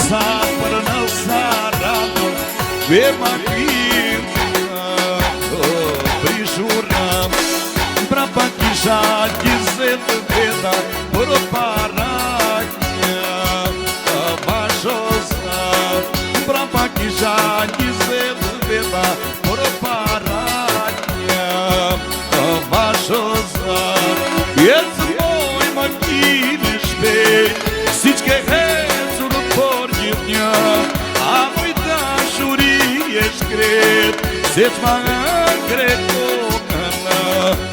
sa për në saratu Ve ma kina prishura Pra pa kisha 20 veta për parakja Bashosa Pra pa kisha 20 veta për parakja Bashosa Jesë moj makini shpejt Si që ke hecur por gjithë një A moj dashuri e shkret Se që ma ngre kokën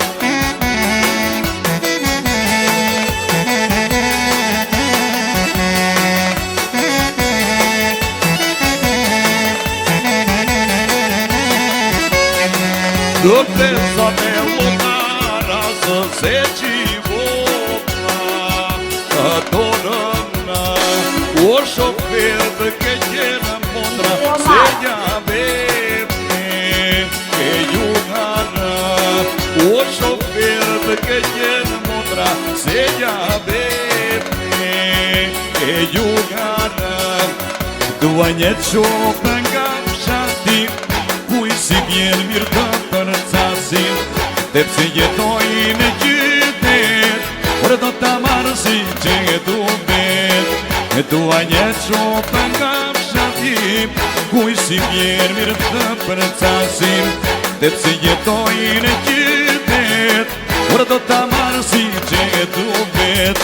Do të sa me lomara Së se qivona Atonëna O shofer të ke qenë mondra Se nja bebne E jungana O shofer të ke qenë mondra Se nja bebne E jungana Dua një qopë nga fshati Kuj si vjen mirë të përcasin Tepse jetoj në qytet Por do ta marë si që e du vet E dua një qopë nga fshatim Kuj si vjen mirë të përcasin Tepse jetoj në qytet Por do ta marë si që e du vet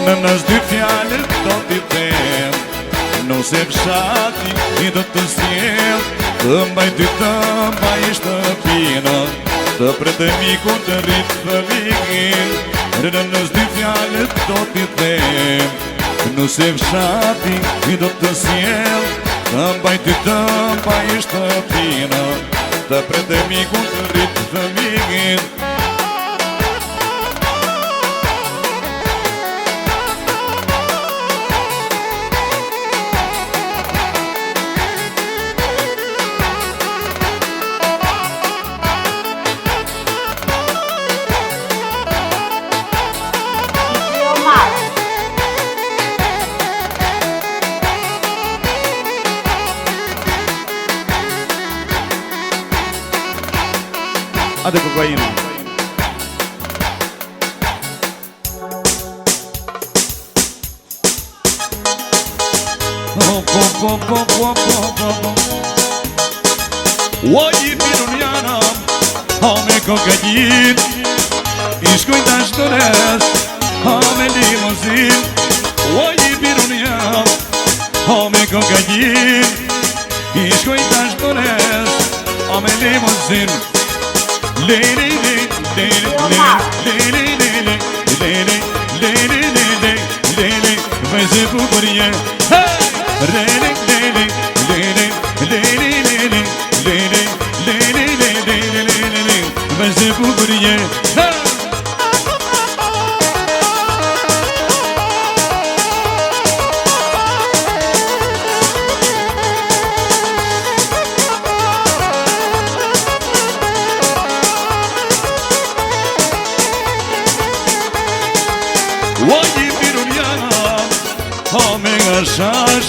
Në nës dy fjallet do t'i them Nuse fshati i do të sjell Të mbaj dy të mbaj shtëpina Të prete miku të rritë fëmijin Në nës dy fjallet do t'i them Nuse fshati i do të sjell Të mbaj dy të mbaj shtëpina Të prete miku të rritë fëmijin Ade kokaina Oj i pirunjana Hame kokain I shkojnë të shtores Hame limozin Oj i pirunjana Hame kokain I shkojnë të shtores Hame limozin Lele, lele, lele, lele, lele, lele, lele, lele, lele, vëzë bukurje, lele, lele, lele, lele, lele, lele, lele, lele, lele, vëzë bukurje. Oj i pirunjana, hame nga shash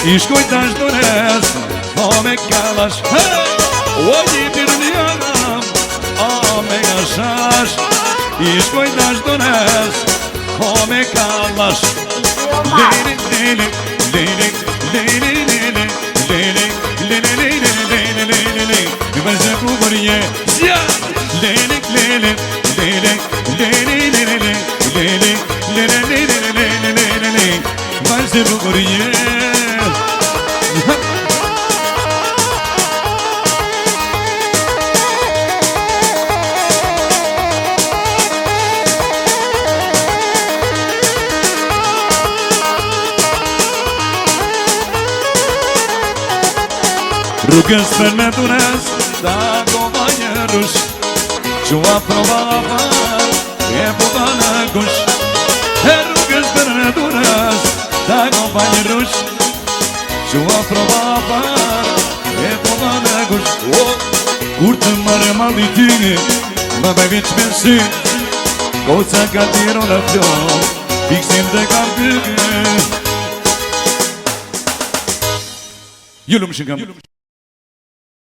I shkoj tash dores, hame kallash Oj i pirunjana, hame nga shash I shkoj tash dores, hame kallash Lele, lele, lele, lele, lele, lele, lele, lele, lele, lele, vëzë bukurje, lele, lele, lele, lele, lele, Lele, lele, lele, lele, lele, lele, vazhde bukurje Rrugës për me tunes, da kompanjerush Qua provava E puta në kush E rrugës për në tunes Da kompanjerush Qua provava E puta në kush Kur të mërë mali tine Më bëj vjeç me sy Koca ka tiro në flon Fiksim dhe kam pyke Ju lumë shikam